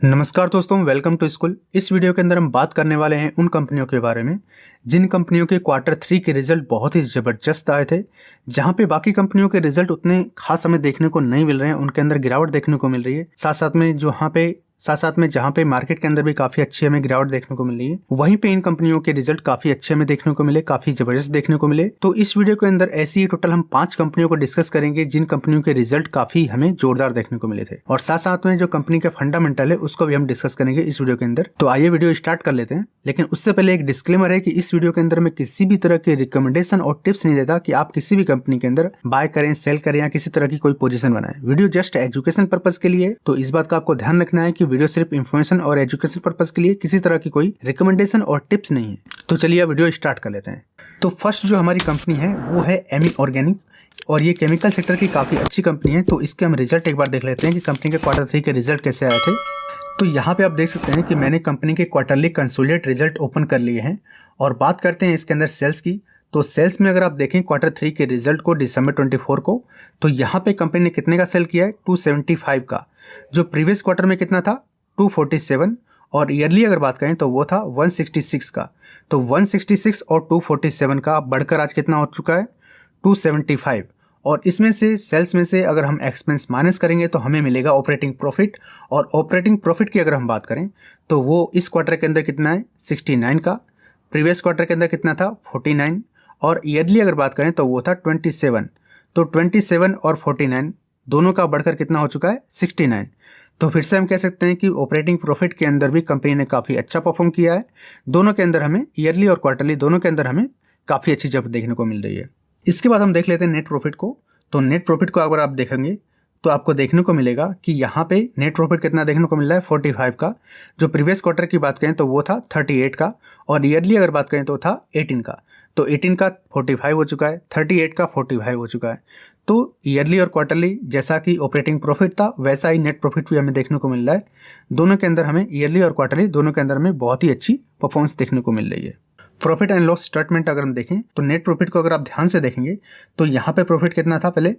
नमस्कार दोस्तों, welcome to school. इस वीडियो के अंदर हम बात करने वाले हैं उन कंपनियों के बारे में जिन कंपनियों के क्वार्टर 3 के रिजल्ट बहुत ही ज़बरदस्त आए थे। जहां पे बाकी कंपनियों के रिजल्ट उतने खास हमें देखने को नहीं मिल रहे हैं, उनके अंदर गिरावट देखने को मिल रही है। साथ में जहां पे मार्केट के अंदर भी काफ़ी अच्छी हमें गिरावट देखने को मिल रही है, वहीं पे इन कंपनियों के रिजल्ट काफ़ी अच्छे हमें देखने को मिले, काफ़ी ज़बरदस्त देखने को मिले। तो इस वीडियो के अंदर ऐसी ही टोटल हम 5 कंपनियों को डिस्कस करेंगे जिन कंपनियों के रिजल्ट काफ़ी हमें जोरदार देखने को मिले थे, और साथ साथ में जो कंपनी का फंडामेंटल है उसको भी हम डिस्कस करेंगे इस वीडियो के अंदर। तो आइए वीडियो स्टार्ट कर लेते हैं। लेकिन उससे पहले एक डिस्क्लेमर है कि इस वीडियो के अंदर मैं किसी भी तरह के रिकमेंडेशन और टिप्स नहीं देता कि आप किसी भी कंपनी के अंदर बाय करें, सेल करें या किसी तरह की कोई पोजीशन बनाएं। वीडियो जस्ट एजुकेशन पर्पस के लिए, तो इस बात का आपको ध्यान रखना है कि वीडियो सिर्फ इन्फॉर्मेशन और एजुकेशन पर्पस के लिए, किसी तरह की कोई रिकमेंडेशन और टिप्स नहीं है। तो चलिए वीडियो स्टार्ट कर लेते हैं। तो फर्स्ट जो हमारी कंपनी है वो है एमी ऑर्गेनिक, और ये केमिकल सेक्टर की काफ़ी अच्छी कंपनी है। तो इसके हम रिजल्ट एक बार देख लेते हैं कि कंपनी के क्वार्टर 3 के रिजल्ट कैसे आए थे। तो यहाँ पे आप देख सकते हैं कि मैंने कंपनी के क्वार्टरली कंसोलिडेटेड रिजल्ट ओपन कर लिए हैं, और बात करते हैं इसके अंदर सेल्स की। तो सेल्स में अगर आप देखें क्वार्टर 3 के रिजल्ट को दिसंबर 24 को, तो यहाँ पे कंपनी ने कितने का सेल किया है, 275 का। जो प्रीवियस क्वार्टर में कितना था, 247, और ईयरली अगर बात करें तो वो था 166 का। तो 166 और 247 का बढ़कर आज कितना हो चुका है, 275। और इसमें से सेल्स में से अगर हम एक्सपेंस माइनस करेंगे तो हमें मिलेगा ऑपरेटिंग प्रॉफिट, और ऑपरेटिंग प्रॉफिट की अगर हम बात करें तो वो इस क्वार्टर के अंदर कितना है, 69 का। प्रीवियस क्वार्टर के अंदर कितना था, 49, और ईयरली अगर बात करें तो वो था 27। तो 27 और 49 दोनों का बढ़कर कितना हो चुका है, 69। तो फिर से हम कह सकते हैं कि ऑपरेटिंग प्रॉफिट के अंदर भी कंपनी ने काफ़ी अच्छा परफॉर्म किया है। दोनों के अंदर हमें ईयरली और क्वार्टरली दोनों के अंदर हमें काफ़ी अच्छी जंप देखने को मिल रही है। इसके बाद हम देख लेते हैं नेट प्रॉफिट को। तो नेट प्रॉफिट को अगर आप देखेंगे तो आपको देखने को मिलेगा कि यहाँ पे नेट प्रॉफिट कितना देखने को मिल रहा है, 45 का। जो प्रीवियस क्वार्टर की बात करें तो वो था 38 का, और ईयरली अगर बात करें तो था 18 का। तो 18 का 45 हो चुका है, 38 का 45 हो चुका है। तो ईयरली और क्वार्टरली जैसा कि ऑपरेटिंग प्रॉफिट था वैसा ही नेट प्रॉफिट भी हमें देखने को मिल रहा है। दोनों के अंदर हमें ईयरली और क्वार्टरली दोनों के अंदर हमें बहुत ही अच्छी परफॉर्मेंस देखने को मिल रही है। प्रॉफिट एंड लॉस स्टेटमेंट अगर हम देखें तो नेट प्रॉफिट को अगर आप ध्यान से देखेंगे तो यहाँ पे प्रॉफिट कितना था, पहले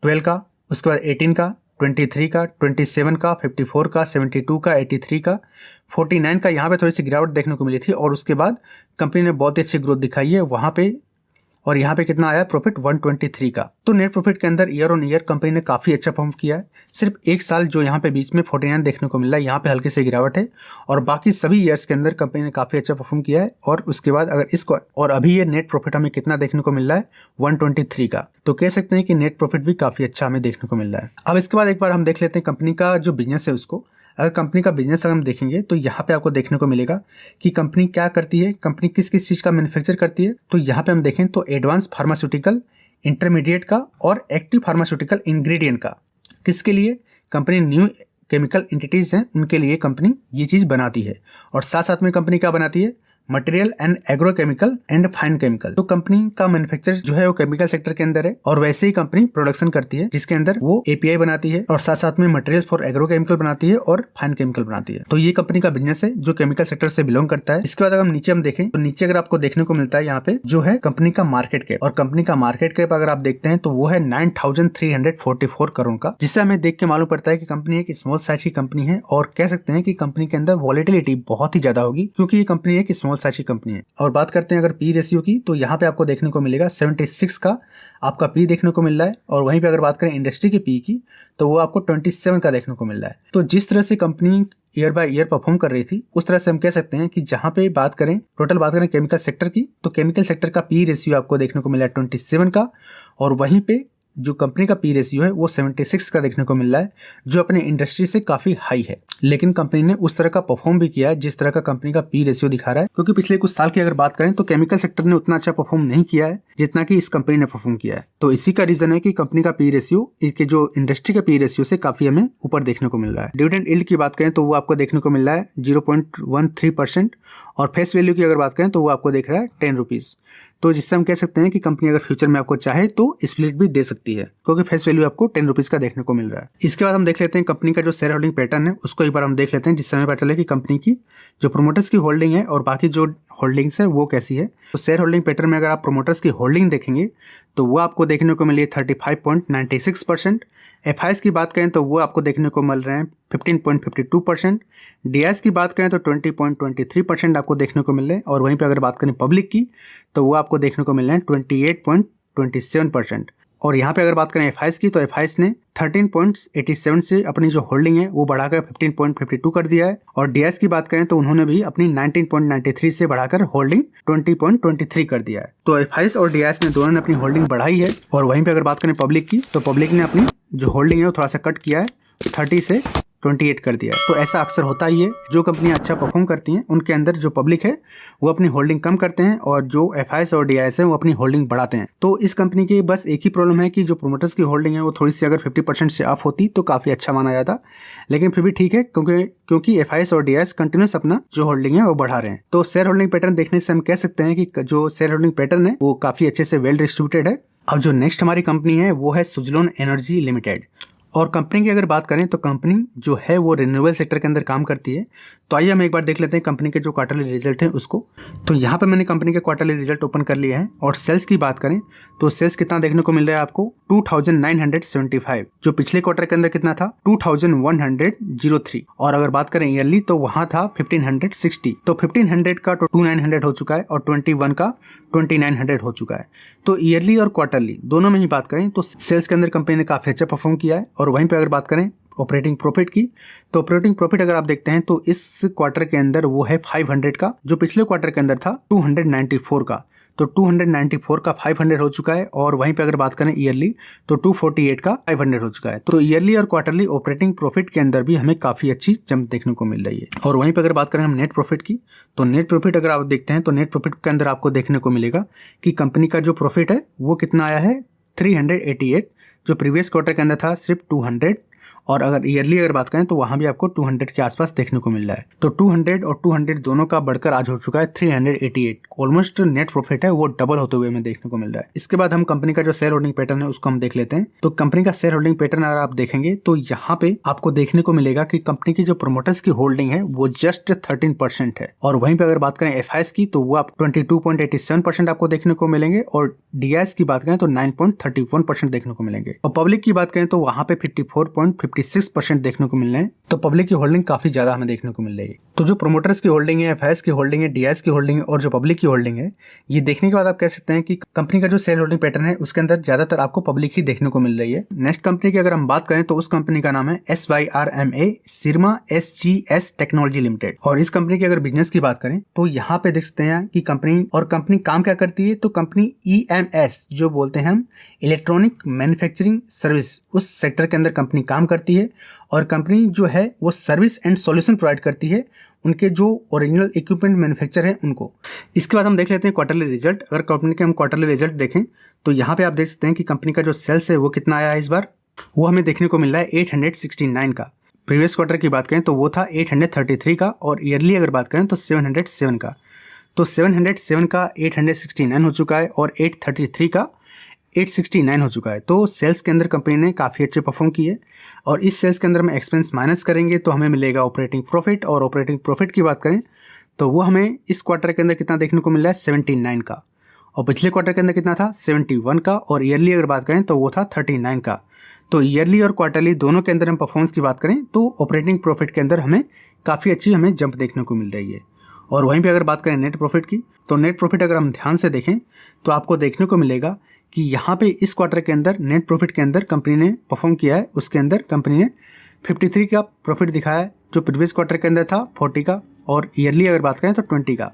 12 का, उसके बाद 18 का, 23 का, 27 का, 54 का, 72 का, 83 का, 49 का। यहाँ पे थोड़ी सी गिरावट देखने को मिली थी, और उसके बाद कंपनी ने बहुत ही अच्छी ग्रोथ दिखाई है वहाँ पे। और यहाँ पे कितना आया प्रॉफिट, 123 का। तो नेट प्रॉफिट के अंदर ईयर ऑन ईयर कंपनी ने काफ़ी अच्छा परफॉर्म किया है। सिर्फ एक साल जो यहाँ पे बीच में 49 देखने को मिल रहा है, यहाँ पे हल्की सी गिरावट है, और बाकी सभी ईयर्स के अंदर कंपनी ने काफ़ी अच्छा परफॉर्म किया है। और उसके बाद अगर इसको, और अभी ये नेट प्रॉफिट हमें कितना देखने को मिल रहा है, 123 का। तो कह सकते हैं कि नेट प्रॉफिट भी काफ़ी अच्छा हमें देखने को मिल रहा है। अब इसके बाद एक बार हम देख लेते हैं कंपनी का जो बिजनेस है उसको। अगर कंपनी का बिजनेस अगर हम देखेंगे तो यहाँ पे आपको देखने को मिलेगा कि कंपनी क्या करती है, कंपनी किस किस चीज़ का मैन्युफैक्चर करती है। तो यहाँ पे हम देखें तो एडवांस फार्मास्यूटिकल, इंटरमीडिएट का और एक्टिव फार्मास्यूटिकल इंग्रेडिएंट का। किसके लिए, कंपनी न्यू केमिकल एंटिटीज हैं उनके लिए कंपनी ये चीज़ बनाती है। और साथ साथ में कंपनी क्या बनाती है, material and agrochemical and fine chemical. तो कंपनी का मैन्युफैक्चर जो है वो केमिकल सेक्टर के अंदर है, और वैसे ही कंपनी प्रोडक्शन करती है जिसके अंदर वो एपीआई बनाती है, और साथ साथ में मटेरियल फॉर एग्रोकेमिकल बनाती है और फाइन केमिकल बनाती है। तो ये कंपनी का बिजनेस है जो केमिकल सेक्टर से बिलोंग करता है। इसके बाद अगर हम नीचे देखें तो नीचे अगर आपको देखने को मिलता है यहाँ पे जो है कंपनी का मार्केट कैप, और कंपनी का मार्केट कैप अगर आप देखते हैं तो वो है 9,344 करोड़ का, जिससे हमें देख के मालूम पड़ता है कि कंपनी एक स्मॉल साइज की कंपनी है। और कह सकते हैं कि कंपनी के अंदर वॉलेटिलिटी बहुत ही ज्यादा होगी, क्योंकि ये कंपनी एक स्मॉल साइज की कंपनी है। और बात करते हैं अगर पी रेशियो की, तो यहाँ पे आपको देखने को मिलेगा 76 का आपका पी देखने को मिल रहा है। और वहीं पे अगर बात करें इंडस्ट्री के पी की, तो वो आपको 27 का देखने को मिल रहा है। तो जिस तरह से company year by year perform कर रही थी, उस तरह से हम कह सकते हैं कि जहाँ पे टोटल बात करें केमिकल सेक्टर की, तो केमिकल सेक्टर का पी रेशियो आपको देखने को मिला है 27 का, और वहीं पे जो कंपनी का पी रेशियो है वो 76 का देखने को मिल रहा है, जो अपने इंडस्ट्री से काफी हाई है। लेकिन कंपनी ने उस तरह का परफॉर्म भी किया है जिस तरह का कंपनी का पी रेशियो दिखा रहा है, क्योंकि पिछले कुछ साल की अगर बात करें तो केमिकल सेक्टर ने उतना अच्छा परफॉर्म नहीं किया है जितना कि इस कंपनी ने परफॉर्म किया है। तो इसी का रीजन है कि कंपनी का पी रेशियो इसके जो इंडस्ट्री का पी रेशियो से काफी हमें ऊपर देखने को मिल रहा है। डिविडेंड यील्ड की बात करें तो वो आपको देखने को मिल रहा है 0.13%, और फेस वैल्यू की अगर बात करें तो वो आपको देख रहा है 10 रुपीज। तो जिससे हम कह सकते हैं कि कंपनी अगर फ्यूचर में आपको चाहे तो स्प्लिट भी दे सकती है, क्योंकि फेस वैल्यू आपको 10 रुपीज का देखने को मिल रहा है। इसके बाद हम देख लेते हैं कंपनी का जो शेयर होल्डिंग पैटर्न है उसको एक बार हम देख लेते हैं, जिससे हमें पता चले कि कंपनी की जो प्रोमोटर्स की होल्डिंग है और बाकी जो होल्डिंग्स है वो कैसी है। तो शेयर होल्डिंग पैटर्न में अगर आप प्रोमोटर्स की होल्डिंग देखेंगे तो वो आपको देखने को मिली 35.96%, एफ की बात करें तो वो आपको देखने को मिल रहे हैं 15.52%। डी की बात करें तो 20.23% आपको देखने को मिल रहे हैं। और वहीं पे अगर बात करें पब्लिक की तो वो आपको देखने को मिल रहे हैं 28.27%। और यहाँ पे अगर बात करें एफ की तो एफ ने 13.87 से अपनी जो होल्डिंग है वो बढ़ाकर 15.52 कर दिया है। और डी की बात करें तो उन्होंने भी अपनी 19.93 से बढ़ाकर होल्डिंग 20.23 कर दिया है। तो एफ और डी ने दोनों ने अपनी होल्डिंग बढ़ाई है। और वहीं पे अगर बात करें पब्लिक की तो पब्लिक ने अपनी जो होल्डिंग है वो थोड़ा सा कट किया है, 30 से 28 कर दिया है। तो ऐसा अक्सर होता ही है, जो कंपनियां अच्छा परफॉर्म करती हैं उनके अंदर जो पब्लिक है वो अपनी होल्डिंग कम करते हैं और जो एफ और डी है वो अपनी होल्डिंग बढ़ाते हैं। तो इस कंपनी की बस एक ही प्रॉब्लम है कि जो प्रोमोटर्स की होल्डिंग है वो थोड़ी सी अगर 50% से अप होती तो काफ़ी अच्छा माना जाता, लेकिन फिर भी ठीक है क्योंकि एफ और डी कंटिन्यूस अपना जो होल्डिंग है वो बढ़ा रहे हैं। तो शेयर होल्डिंग पैटर्न देखने से हम कह सकते हैं कि जो शेयर होल्डिंग पैटर्न है वो काफ़ी अच्छे से वेल डिस्ट्रीब्यूटेड है। अब जो नेक्स्ट हमारी कंपनी है वो है सुजलोन एनर्जी लिमिटेड। और कंपनी की अगर बात करें तो कंपनी जो है वो रिन्यूएबल सेक्टर के अंदर काम करती है। तो आइए हम एक बार देख लेते हैं कंपनी के जो क्वार्टरली रिजल्ट हैं उसको। तो यहाँ पे मैंने कंपनी के क्वार्टरली रिजल्ट ओपन कर लिया है। और सेल्स की बात करें तो सेल्स कितना देखने को मिल रहा है आपको 2975, जो पिछले क्वार्टर के अंदर कितना था 2103। और अगर बात करें ईयरली तो वहाँ था 1560। तो 1500 का 2900 हो चुका है और 21 का 2900 हो चुका है। तो ईयरली और क्वार्टरली दोनों में ही बात करें तो सेल्स के अंदर कंपनी ने काफ़ी अच्छा परफॉर्म किया है। और वहीं पे अगर बात करें ऑपरेटिंग प्रॉफिट की तो ऑपरेटिंग प्रॉफिट अगर आप देखते हैं तो इस क्वार्टर के अंदर वो है 500 का, जो पिछले क्वार्टर के अंदर था 294 का। तो 294 का 500 हो चुका है। और वहीं पे अगर बात करें ईयरली तो 248 का 500 हो चुका है। तो ईयरली और क्वार्टरली ऑपरेटिंग प्रॉफिट के अंदर भी हमें काफ़ी अच्छी जंप देखने को मिल रही है। और वहीं पे अगर बात करें हम नेट प्रॉफिट की तो नेट प्रॉफिट अगर आप देखते हैं तो नेट प्रॉफिट के अंदर आपको देखने को मिलेगा कि कंपनी का जो प्रॉफिट है वो कितना आया है 388, जो प्रीवियस क्वार्टर के अंदर था सिर्फ 200। और अगर ईयरली अगर बात करें तो वहाँ भी आपको 200 के आसपास देखने को मिल रहा है। तो 200 और 200 दोनों का बढ़कर आज हो चुका है 388। ऑलमोस्ट नेट प्रॉफिट है वो डबल होते हुए हमें देखने को मिल रहा है। इसके बाद हम कंपनी का जो शेयर होल्डिंग पैटर्न है उसको हम देख लेते हैं। तो कंपनी का शेयर होल्डिंग पैटर्न अगर आप देखेंगे तो यहाँ पे आपको देखने को मिलेगा कि कंपनी की जो प्रोमोटर्स की होल्डिंग है वो जस्ट 13% है। और वहीं पे अगर बात करें एफ की तो वो आप 22.87% आपको देखने को मिलेंगे। और डी की बात करें तो 9.31% देखने को मिलेंगे। और पब्लिक की बात करें तो वहाँ पे 54.56% देखने को मिल रहे हैं। तो पब्लिक की होल्डिंग काफी ज्यादा हमें देखने को मिल रही है। तो जो प्रोमोटर्स की होल्डिंग है, एफ की होल्डिंग है, डी की होल्डिंग है और जो पब्लिक की होल्डिंग है, ये देखने के बाद आप कह सकते हैं कि कंपनी का जो शेयर होल्डिंग पैटर्न है उसके अंदर ज्यादातर आपको पब्लिक ही देखने को मिल रही है। नेक्स्ट कंपनी की अगर हम बात करें तो उस कंपनी का नाम है SYRMA सिरमा SGS टेक्नोलॉजी लिमिटेड। और इस कंपनी की अगर बिजनेस की बात करें तो यहाँ पे देख सकते हैं कि कंपनी काम क्या करती है। तो कंपनी EMS जो बोलते हैं हम इलेक्ट्रॉनिक मैन्युफैक्चरिंग सर्विस, उस सेक्टर के अंदर कंपनी काम करती है। और कंपनी जो है वो सर्विस एंड सॉल्यूशन प्रोवाइड करती है उनके जो ओरिजिनल इक्विपमेंट मैन्युफैक्चर है उनको। इसके बाद हम देख लेते हैं क्वार्टरली रिजल्ट। अगर कंपनी के हम क्वार्टरली रिजल्ट देखें तो यहाँ पे आप देख सकते हैं कि कंपनी का जो सेल्स है वो कितना आया है इस बार, वो हमें देखने को मिल रहा है 869 का। प्रीवियस क्वार्टर की बात करें तो वो था 833 का। और ईयरली अगर बात करें तो 707 का। तो 707 का 869 हो चुका है और 833 का 869 हो चुका है। तो सेल्स के अंदर कंपनी ने काफ़ी अच्छे परफॉर्म किए। और इस सेल्स के अंदर हम एक्सपेंस माइनस करेंगे तो हमें मिलेगा ऑपरेटिंग प्रॉफिट। और ऑपरेटिंग प्रॉफिट की बात करें तो वो हमें इस क्वार्टर के अंदर कितना देखने को मिल रहा है 79 का। और पिछले क्वार्टर के अंदर कितना था 71 का। और ईयरली अगर बात करें तो वो था 39 का। तो ईयरली और क्वार्टरली दोनों के अंदर हम परफॉर्मेंस की बात करें तो ऑपरेटिंग प्रॉफिट के अंदर हमें काफ़ी अच्छी हमें जंप देखने को मिल रही है। और वहीं पे अगर बात करें नेट प्रॉफिट की तो नेट प्रॉफिट अगर हम ध्यान से देखें तो आपको देखने को मिलेगा कि यहाँ पे इस क्वार्टर के अंदर नेट प्रॉफिट के अंदर कंपनी ने परफॉर्म किया है। उसके अंदर कंपनी ने 53 का प्रॉफिट दिखाया है, जो प्रीवियस क्वार्टर के अंदर था 40 का। और ईयरली अगर बात करें तो 20 का।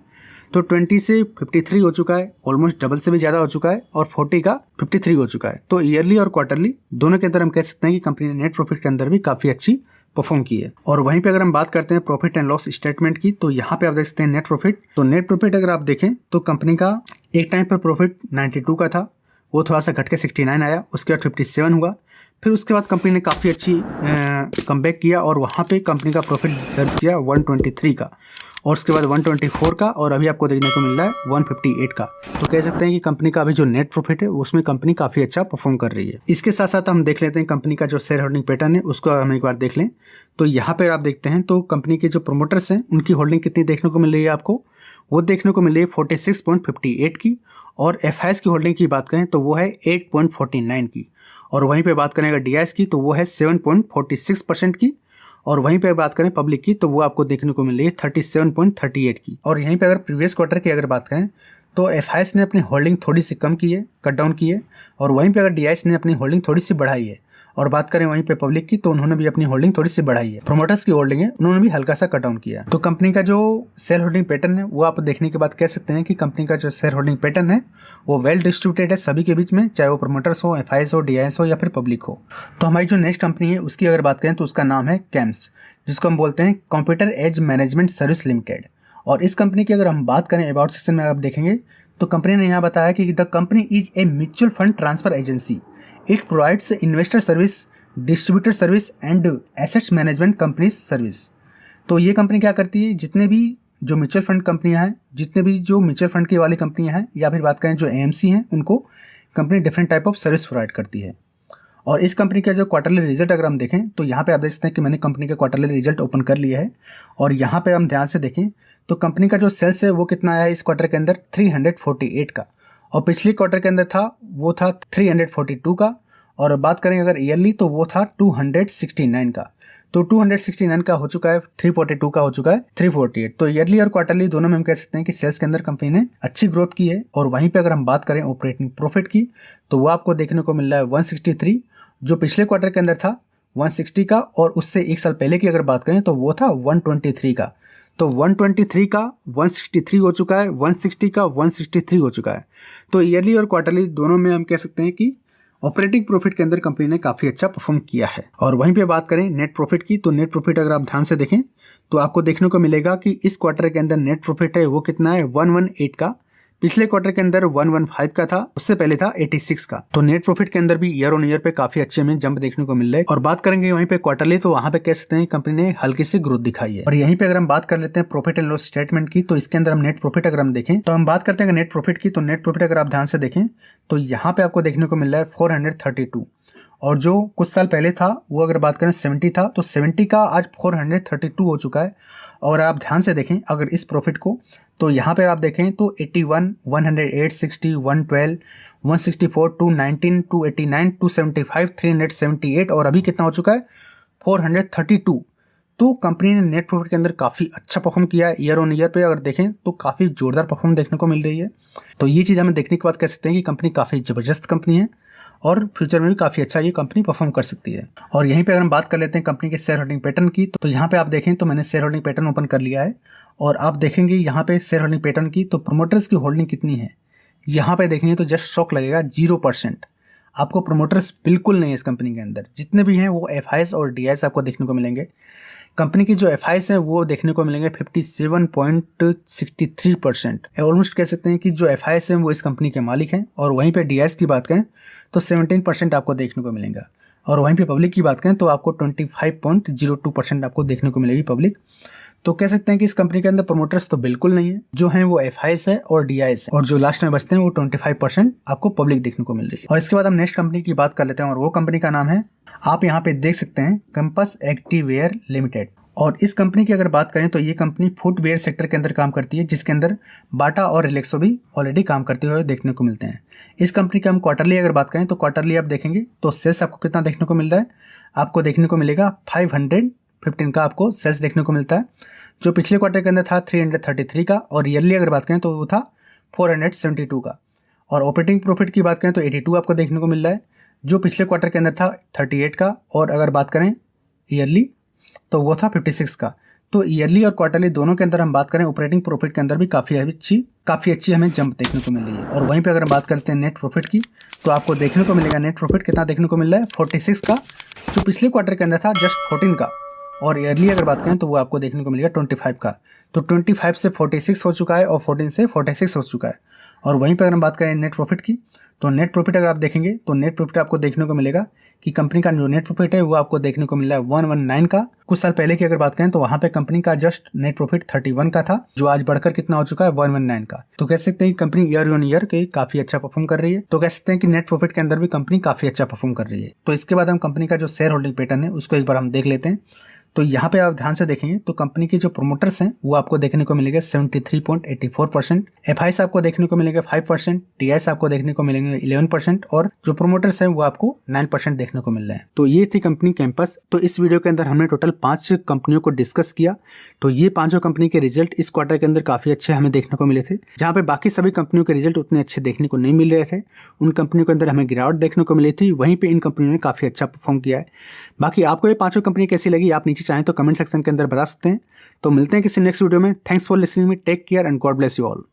तो 20 से 53 हो चुका है, ऑलमोस्ट डबल से भी ज़्यादा हो चुका है। और 40 का 53 हो चुका है। तो ईयरली और क्वार्टरली दोनों के अंदर हम कह सकते हैं कि कंपनी ने नेट प्रॉफिट के अंदर भी काफ़ी अच्छी परफॉर्म की है। और वहीं पे अगर हम बात करते हैं प्रॉफिट एंड लॉस स्टेटमेंट की तो यहाँ पे आप देख सकते हैं नेट प्रॉफिट। तो नेट प्रॉफिट अगर आप देखें तो कंपनी का एक टाइम पर प्रॉफिट 92 का था, वो थोड़ा सा घट के 69 आया। उसके बाद 57 हुआ। फिर उसके बाद कंपनी ने काफ़ी अच्छी कमबैक किया और वहाँ पे कंपनी का प्रॉफिट दर्ज किया 123 का। और उसके बाद 124 का। और अभी आपको देखने को मिल रहा है 158 का। तो कह सकते हैं कि कंपनी का अभी जो नेट प्रॉफिट है उसमें कंपनी काफ़ी अच्छा परफॉर्म कर रही है। इसके साथ साथ हम देख लेते हैं कंपनी का जो शेयर होल्डिंग पैटर्न है उसको हम एक बार देख लें। तो यहाँ पर आप देखते हैं तो कंपनी के जो प्रोमोटर्स हैं उनकी होल्डिंग कितनी देखने को मिल रही है आपको, वो देखने को मिल रही है 46.58 की। और एफ की होल्डिंग की बात करें तो वो है 8.49 की। और वहीं पे बात करें अगर डीआईएस की तो वो है 7.46% की, और वहीं पे बात करें पब्लिक की तो वो आपको देखने को मिल रही है 37.38 की। और यहीं पे अगर प्रीवियस क्वार्टर की अगर बात करें तो एफआईएस ने अपनी होल्डिंग थोड़ी सी कम की है, कट डाउन की है, और वहीं पे अगर डीआईएस ने अपनी होल्डिंग थोड़ी सी बढ़ाई है। और बात करें वहीं पे पब्लिक की तो उन्होंने भी अपनी होल्डिंग थोड़ी सी बढ़ाई है। प्रोमोटर्स की होल्डिंग है उन्होंने भी हल्का सा कट डाउन किया। तो कंपनी का जो शेयर होल्डिंग पैटर्न है वो आप देखने के बाद कह सकते हैं कि कंपनी का जो शेयर होल्डिंग पैटर्न है वो वेल डिस्ट्रीब्यूटेड है सभी के बीच में, चाहे वो प्रोमोटर्स हो, एफआईएस हो, डीआईएस हो या फिर पब्लिक हो। तो हमारी जो नेक्स्ट कंपनी है उसकी अगर बात करें तो उसका नाम है कैम्स, जिसको हम बोलते हैं computer age management service limited. और इस कंपनी की अगर हम बात करें अबाउट सेक्शन में आप देखेंगे तो कंपनी ने यहाँ बताया कि the company is a mutual fund transfer agency, it provides investor service, distributor service and assets management companies service. तो ये कंपनी क्या करती है, जितने भी जो म्यूचुअल फंड कंपनियां हैं, जितने भी जो म्यूचुअल फंड की वाली कंपनियां हैं या फिर बात करें जो एएमसी हैं, उनको company different type of service provide करती है। और इस कंपनी का जो क्वार्टरली रिजल्ट अगर हम देखें तो यहाँ पे आप देख सकते हैं कि मैंने कंपनी का क्वार्टरली रिजल्ट ओपन कर लिया है। और यहाँ पे हम ध्यान से देखें तो कंपनी का जो सेल्स है वो कितना आया है इस क्वार्टर के अंदर 348 का, और पिछले क्वार्टर के अंदर था वो था 342 का। और बात करें अगर ईयरली तो वो था 269 का। तो 269 का हो चुका है, 342 का हो चुका है 348। तो ईयरली और क्वार्टरली दोनों में हम कह सकते हैं कि सेल्स के अंदर कंपनी ने अच्छी ग्रोथ की है। और वहीं पे अगर हम बात करें ऑपरेटिंग प्रॉफिट की तो वो आपको देखने को मिल रहा है 163, जो पिछले क्वार्टर के अंदर था 160 का, और उससे एक साल पहले की अगर बात करें तो वो था 123 का। तो 123 का 163 हो चुका है, 160 का 163 हो चुका है। तो ईयरली और क्वार्टरली दोनों में हम कह सकते हैं कि ऑपरेटिंग प्रॉफिट के अंदर कंपनी ने काफ़ी अच्छा परफॉर्म किया है। और वहीं पे बात करें नेट प्रॉफिट की तो नेट प्रॉफिट अगर आप ध्यान से देखें तो आपको देखने को मिलेगा कि इस क्वार्टर के अंदर नेट प्रॉफिट है वो कितना है 118 का, पिछले क्वार्टर के अंदर 115 का था, उससे पहले था 86 का। तो नेट प्रॉफिट के अंदर भी ईयर ऑन ईयर पे काफी अच्छे में जंप देखने को मिल रहा है। और बात करेंगे वहीं पे क्वार्टरली तो वहां पे कह सकते हैं कंपनी ने हल्की सी ग्रोथ दिखाई है। और यहीं पे अगर हम बात कर लेते हैं प्रॉफिट एंड लॉस स्टेटमेंट की तो इसके अंदर हम नेट प्रॉफिट अगर हम देखें तो हम बात करते हैं नेट प्रॉफिट की। तो नेट प्रॉफिट अगर आप ध्यान से देखें तो यहाँ पे आपको देखने को मिल रहा है 432, और जो कुछ साल पहले था वो अगर बात करें 70 था, तो 70 का आज 432 हो चुका है। और आप ध्यान से देखें अगर इस प्रॉफिट को तो यहाँ पे आप देखें तो 81, 108, 60, 112, 164, 219, 289, 275, 378 और अभी कितना हो चुका है 432। तो कंपनी ने नेट प्रॉफिट के अंदर काफ़ी अच्छा परफॉर्म किया है। ईयर ऑन ईयर पे अगर देखें तो काफ़ी जोरदार परफॉर्म देखने को मिल रही है। तो ये चीज़ हमें देखने के बाद कह सकते हैं कि कंपनी काफ़ी ज़बरदस्त कंपनी है और फ्यूचर में भी काफ़ी अच्छा ये कंपनी परफॉर्म कर सकती है। और यहीं पे अगर हम बात कर लेते हैं कंपनी के शेयर होल्डिंग पैटर्न की तो यहाँ पे आप देखें तो मैंने शेयर होल्डिंग पैटर्न ओपन कर लिया है। और आप देखेंगे यहाँ पे शेयर होल्डिंग पैटर्न की तो प्रोमोटर्स की होल्डिंग कितनी है यहाँ पे देखेंगे तो जस्ट शॉक लगेगा 0%। आपको प्रोमोटर्स बिल्कुल नहीं है इस कंपनी के अंदर, जितने भी हैं वो एफआईएस और डीआईएस आपको देखने को मिलेंगे। कंपनी की जो एफआईएस है वो देखने को मिलेंगे 57.63%। ऑलमोस्ट कह सकते हैं कि जो एफआईएस है वो इस कंपनी के मालिक हैं। और वहीं पे डीआईएस की बात करें तो 17% आपको देखने को मिलेगा। और वहीं पे पब्लिक की बात करें तो आपको 25.02% आपको देखने को मिलेगी पब्लिक। तो कह सकते हैं कि इस कंपनी के अंदर प्रमोटर्स तो बिल्कुल नहीं है, जो हैं वो एफआईएस है और डीआईएस है, और जो लास्ट में बचते हैं वो 25% आपको पब्लिक देखने को मिल रही है। और इसके बाद हम नेक्स्ट कंपनी की बात कर लेते हैं और वो कंपनी का नाम है, आप यहाँ पे देख सकते हैं, कैंपस एक्टिवेयर लिमिटेड। और इस कंपनी की अगर बात करें तो ये कंपनी फुटवेयर सेक्टर के अंदर काम करती है, जिसके अंदर बाटा और रिलैक्सो भी ऑलरेडी काम करते हुए देखने को मिलते हैं। इस कंपनी की हम क्वार्टरली अगर बात करें तो क्वार्टरली आप देखेंगे तो सेल्स आपको कितना देखने को मिल रहा है, आपको देखने को मिलेगा 515 का आपको सेल्स देखने को मिलता है, जो पिछले क्वार्टर के अंदर था 333 का। और ईयरली अगर बात करें तो वो था 472 का। और ऑपरेटिंग प्रॉफिट की बात करें तो 82 आपको देखने को मिल रहा है, जो पिछले क्वार्टर के अंदर था 38 का। और अगर बात करें ईयरली तो वो था 56 का। तो ईयरली और क्वार्टरली दोनों के अंदर हम बात करें ऑपरेटिंग प्रॉफिट के अंदर भी काफ़ी अच्छी हमें जंप देखने को मिल रही है। और वहीं पे अगर हम बात करते हैं नेट प्रॉफिट की तो आपको देखने को मिलेगा नेट प्रॉफिट कितना देखने को मिल रहा है 46 का, जो पिछले क्वार्टर के अंदर था जस्ट 14 का। और ईयरली अगर बात करें तो वो आपको देखने को मिलेगा 25 का। तो 25 से 46 हो चुका है और 14 से 46 हो चुका है। और वहीं पर अगर हम बात करें नेट प्रॉफिट की तो नेट प्रॉफिट अगर आप देखेंगे तो नेट प्रॉफिट आपको देखने को मिलेगा कि कंपनी का जो नेट प्रॉफिट है वो आपको देखने को मिल रहा है 119 का। कुछ साल पहले की अगर बात करें तो वहाँ पे कंपनी का जस्ट नेट प्रॉफिट 31 का था, जो आज बढ़कर कितना हो चुका है 119 का। तो कह सकते हैं कि कंपनी ईयर ऑन ईयर के काफी अच्छा परफॉर्म कर रही है। तो कह सकते हैं कि नेट प्रॉफिट के अंदर भी कंपनी काफी अच्छा परफॉर्म कर रही है। तो इसके बाद हम कंपनी का जो शेयर होल्डिंग पैटर्न है उसको एक बार हम देख लेते हैं। तो यहाँ पे आप ध्यान से देखेंगे तो कंपनी के जो प्रोमोटर्स हैं वो आपको देखने को मिलेंगे 73.84%, एफआईस आपको देखने को मिलेंगे 5%, टीआईस आपको देखने को मिलेंगे 11% और जो प्रोमोटर्स हैं वो आपको 9% देखने को मिल रहे हैं। तो ये थी कंपनी कैंपस। तो इस वीडियो के अंदर हमने टोटल 5 कंपनियों को डिस्कस किया। तो ये 5 कंपनी के रिजल्ट इस क्वार्टर के अंदर काफी अच्छे हमें देखने को मिले थे, जहाँ पे बाकी सभी कंपनियों के रिजल्ट उतने अच्छे देखने को नहीं मिल रहे थे। उन कंपनियों के अंदर हमें गिरावट देखने को मिली थी, वहीं पे इन कंपनियों ने काफी अच्छा परफॉर्म किया है। बाकी आपको ये 5 कंपनी कैसी लगी आप नीचे चाहें तो कमेंट सेक्शन के अंदर बता सकते हैं। तो मिलते हैं किसी नेक्स्ट वीडियो में। Thanks for listening me, take care and God bless you all.